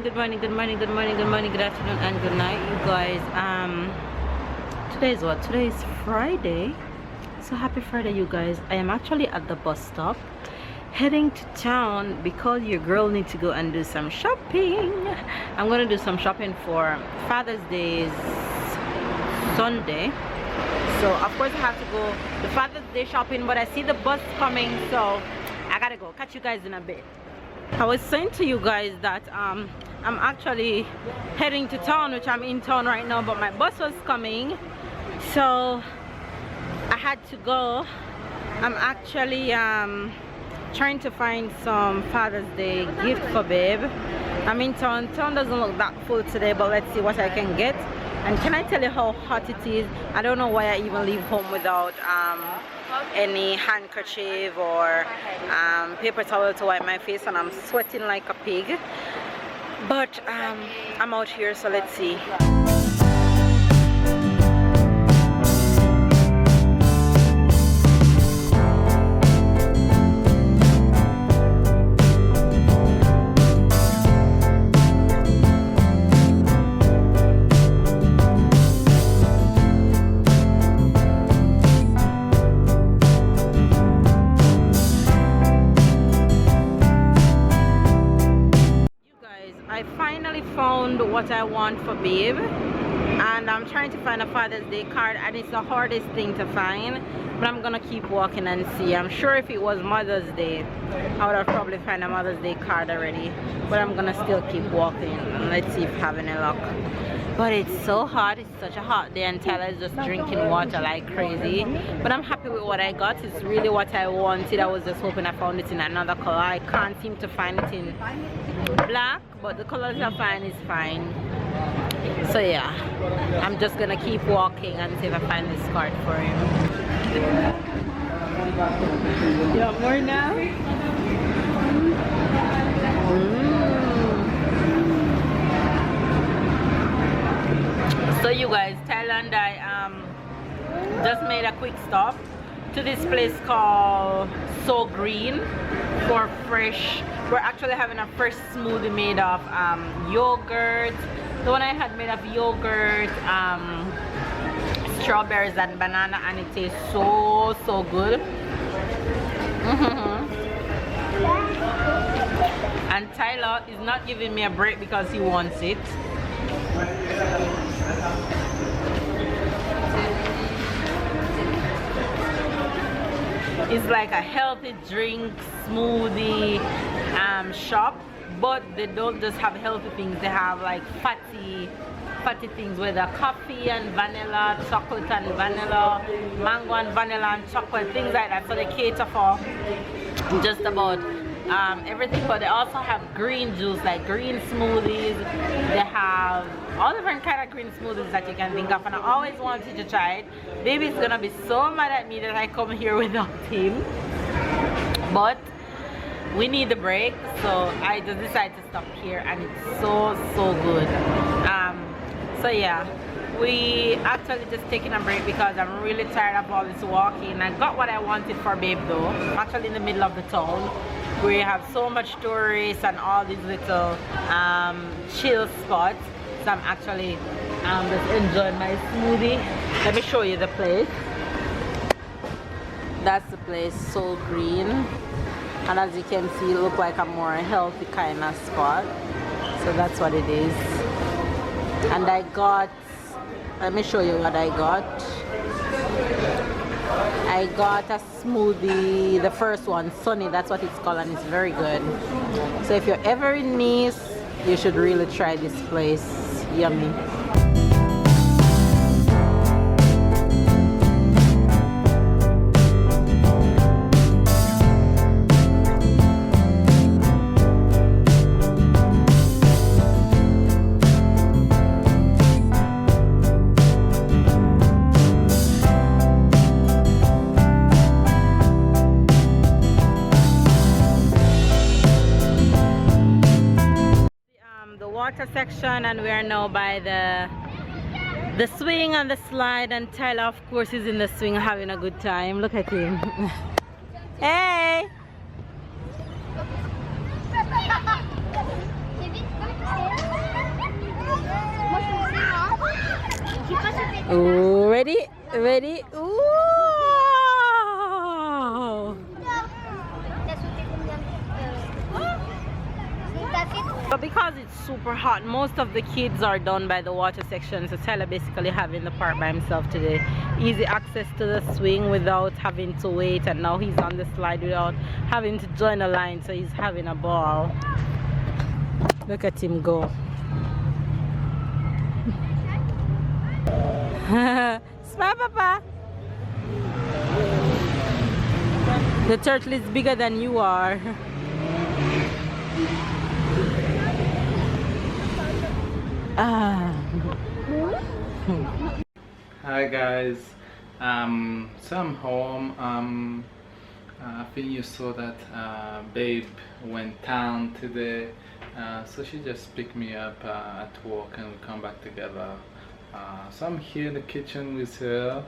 good morning, good morning, good morning, good morning, good afternoon, and good night, you guys. Today is what? Today is Friday. So happy Friday, you guys. I am actually at the bus stop heading to town because your girl needs to go and do some shopping. I'm gonna do some shopping for Father's Day Sunday. So of course I have to go the Father's Day shopping, but I see the bus coming, so I gotta go. Catch you guys in a bit. I was saying to you guys that I'm actually heading to town, which I'm in town right now, but my bus was coming, so I had to go. I'm actually trying to find some Father's Day gift for babe. I'm in town. Town doesn't look that full today, but let's see what I can get. And can I tell you how hot it is? I don't know why I even leave home without any handkerchief or paper towel to wipe my face, and I'm sweating like a pig. But I'm out here, so let's see. What I want for babe, and I'm trying to find a Father's Day card, and it's the hardest thing to find, but I'm gonna keep walking and see. I'm sure if it was Mother's Day I would have probably found a Mother's Day card already, but I'm gonna still keep walking and let's see if I have any luck. But it's so hot. It's such a hot day, and Tyler's just drinking water like crazy, but I'm happy with what I got. It's really what I wanted. I was just hoping I found it in another color. I can't seem to find it in black, but the colors I find is fine. So yeah, I'm just gonna keep walking and see if I find this card for him. You want more now? So you guys, Tyler and I just made a quick stop to this place called So Green for fresh. We're actually having a fresh smoothie made of yogurt. The one I had made of yogurt, strawberries and banana, and it tastes so good. And Tyler is not giving me a break because he wants it. It's like a healthy drink smoothie shop, but they don't just have healthy things. They have like fatty things with a coffee and vanilla, chocolate and vanilla, mango and vanilla and chocolate, things like that. So they cater for just about everything, but they also have green juice, like green smoothies. They have all different kind of green smoothies that you can think of, and I always wanted to try it. Baby's gonna be so mad at me that I come here without him, but we need the break, so I just decided to stop here, and it's so good. So yeah, we actually just taking a break because I'm really tired of all this walking. I got what I wanted for babe though. I'm actually in the middle of the town. We have so much tourists and all these little chill spots, so I'm actually just enjoying my smoothie. Let me show you the place. That's the place, So Green, and as you can see, it looks like a more healthy kind of spot. So that's what it is. And I got, let me show you what I got. I got a smoothie, the first one, Sunny, that's what it's called, and it's very good. So if you're ever in Nice, you should really try this place. Yummy. Water section, and we are now by the swing and the slide, and Tyler of course is in the swing having a good time. Look at him. Hey! Ooh, ready? Ready? Ooh. But because it's super hot, most of the kids are done by the water section, so Tyler basically having the park by himself today. Easy access to the swing without having to wait, and now he's on the slide without having to join a line, so he's having a ball. Look at him go. Smile, Papa. The turtle is bigger than you are. Hi guys, so I'm home. I think you saw that Babe went down today, so she just picked me up at work and we come back together. So I'm here in the kitchen with her,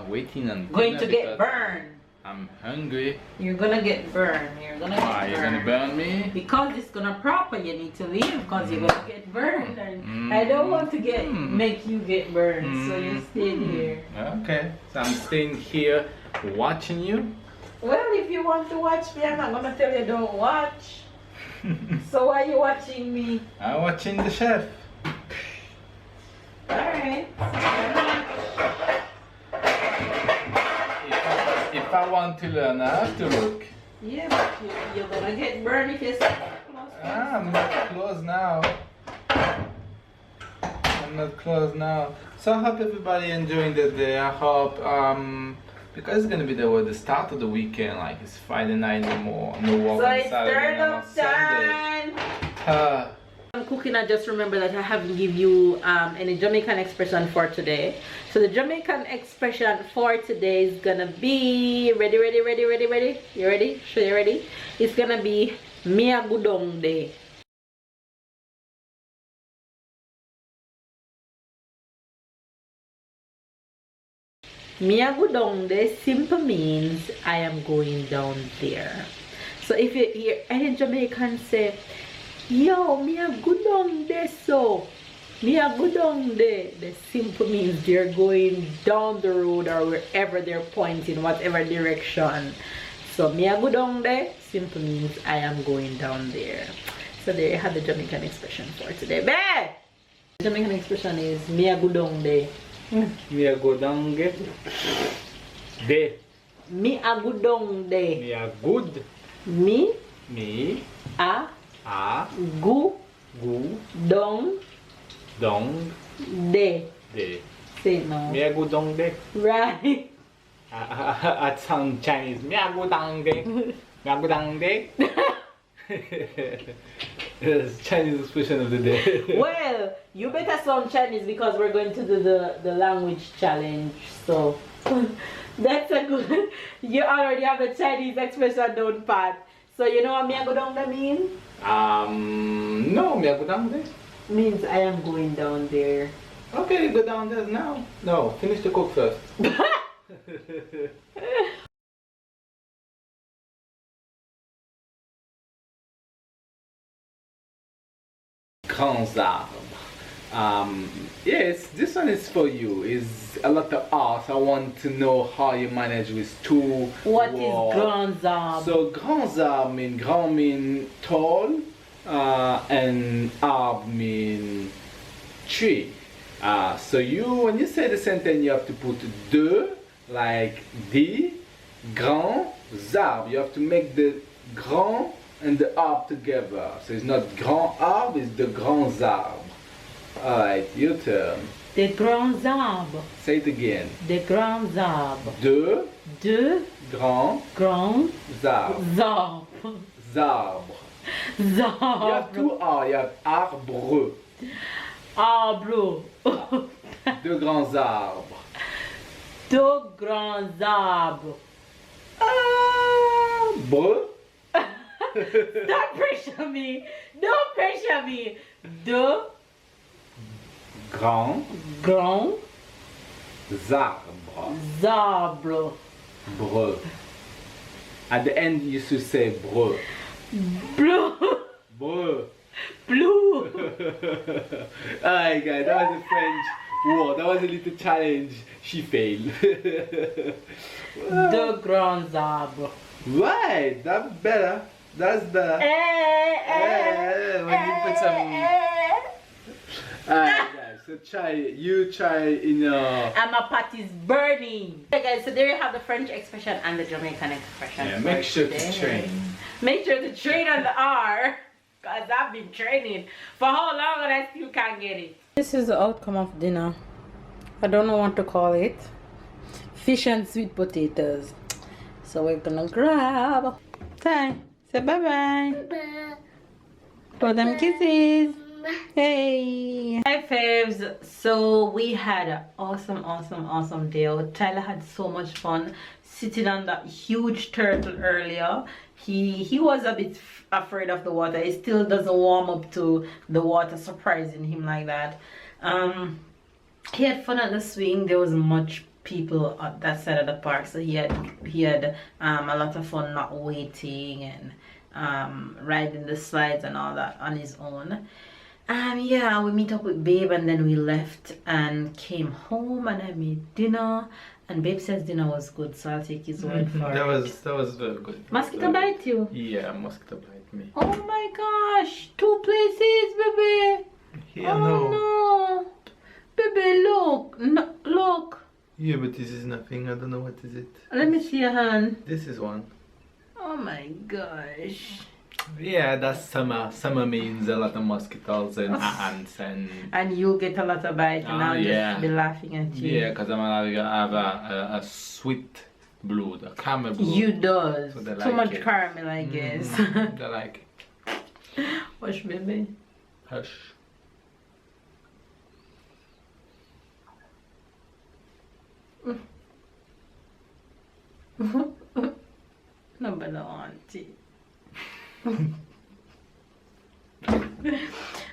waiting on Going dinner to get because burned. I'm hungry. You're gonna get burned. You're gonna get burned. You're gonna burn me? Because it's gonna proper, you need to leave because you're gonna get burned. And I don't want to make you get burned, so you stay here. Okay, so I'm staying here watching you. Well, if you want to watch me, I'm not gonna tell you don't watch. So why are you watching me? I'm watching the chef. Alright. If I want to learn, I have to look. Yeah, but you're gonna get burned if you stay close. I'm not close now. I'm not close now. So I hope everybody enjoying the day. I hope because it's gonna be the start of the weekend, like it's Friday night, no work on Saturday and on Sunday. I'm cooking. I just remember that I haven't give you any Jamaican expression for today. So the Jamaican expression for today is gonna be ready. You ready? Sure, you ready? It's gonna be Mia Gudong Day. Mia Gudong Day simply means I am going down there. So if you hear any Jamaican say, yo, Mia Gudong Day, so Mia Gudong Day, the simple means they're going down the road or wherever they're pointing, whatever direction. So Mia Gudong Day simply means I am going down there. So there you have the Jamaican expression for today. Bae! The Jamaican expression is Mia Gudong Day. Mia Gudong Day. Mia Gudong Day. Mia good. Me. A. Gu. Dong. Day. Say it now. Mia Gudong Day. Right. At some Chinese. Mia Gudong Day. Mia Gudong Day. It's Chinese expression of the day. Well, you better sound Chinese because we're going to do the language challenge. So that's a good. You already have the Chinese expression down pat. So you know what Mia Gudong Day means? No, Mia Gudong Day means I am going down there. Okay, go down there now. No, finish the cook first. Grands arbres. Yes, this one is for you. It's a lot of art. I want to know how you manage with two What words. is grands arbres? So grands arbres grand mean tall, and arbre mean tree. So when you say the sentence, you have to put de, like the grands arbres. You have to make the grand and the arbre together. So it's not grand arbre, it's the grands arbres. Alright, your turn. Des grands arbres. Say it again. Des grands arbres. De grands arbres. arbres. You have two R, you have arbre. Arbre. De grands arbres. Deux grands arbres. Arbre. Don't pressure me. Don't pressure me. Deux grands arbres. Bre. At the end, you should say bre. Bleu. Bre. Blue. Alright guys, that was a French war. That was a little challenge. She failed. The grands arbres. Right, that's better. That's better. When you put some. Alright guys, so try it. You try it in your. And my pot is burning. Okay guys, so there you have the French expression and the Jamaican expression. Yeah, make sure to train. Make sure to train on the R. Because I've been training for how long and I still can't get it. This is the outcome of dinner. I don't know what to call it. Fish and sweet potatoes. So we're gonna grab. Time. Say bye-bye. For them kisses. Hey. Hi faves. So we had an awesome day out. Tyler had so much fun sitting on that huge turtle earlier. He was a bit afraid of the water. He still doesn't warm up to the water, surprising him like that. He had fun at the swing. There was much people at that side of the park, so he had a lot of fun not waiting and riding the slides and all that on his own. Yeah, we meet up with Babe and then we left and came home and I made dinner. And Babe says dinner was good, so I'll take his word for it. That was very good. Mosquito bite you? Yeah, mosquito bite me. Oh my gosh, 2 places, baby. Here, oh no. Baby, look. No, look. Yeah, but this is nothing. I don't know what is it. Let me see your hand. This is one. Oh my gosh. Yeah, that's summer. Summer means a lot of mosquitoes and ants and. And you get a lot of bites, and I'll just be laughing at you. Yeah, because I'm gonna have a sweet blood, a caramel blood. You does. So Too like much it. caramel, I guess. They like it. Hush, baby. Hush. Number no auntie.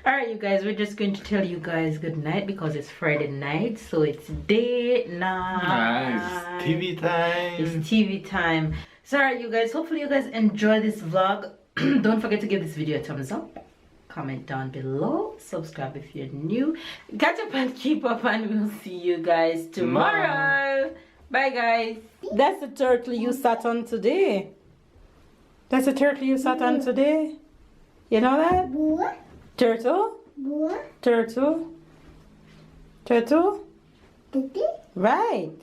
Alright you guys, we're just going to tell you guys good night because it's Friday night, so it's day night. Nice. TV time. It's TV time. So alright you guys, hopefully you guys enjoy this vlog. Don't forget to give this video a thumbs up, comment down below, subscribe if you're new, catch up and keep up, and we'll see you guys tomorrow. Bye guys. That's the turtle you sat on today. That's the turtle you sat on today. You know that? What? Turtle? What? Turtle? Turtle? Did Right.